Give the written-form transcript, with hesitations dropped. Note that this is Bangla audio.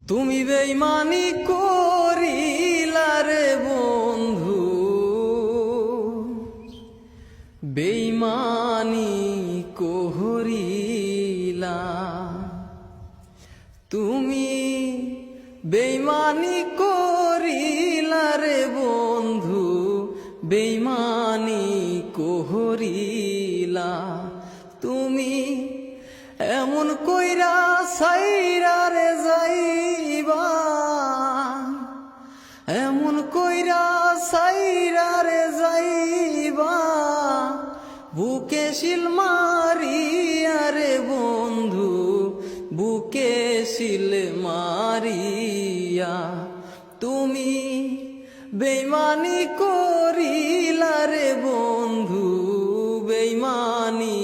তুমি বেঈমানি করিলা রে বন্ধু, বেঈমানি করিলা। তুমি বেঈমানি করিলা রে বন্ধু, বেঈমানি করিলা। তুমি এমন কইরা সাইরা রে যাইবা, এমন কইরা সাইরা রে যাইবা, বুকে শিল মারিয়া রে বন্ধু, বুকে শিল মারিয়া। তুমি বেঈমানি করিলা রে বন্ধু, বেঈমানি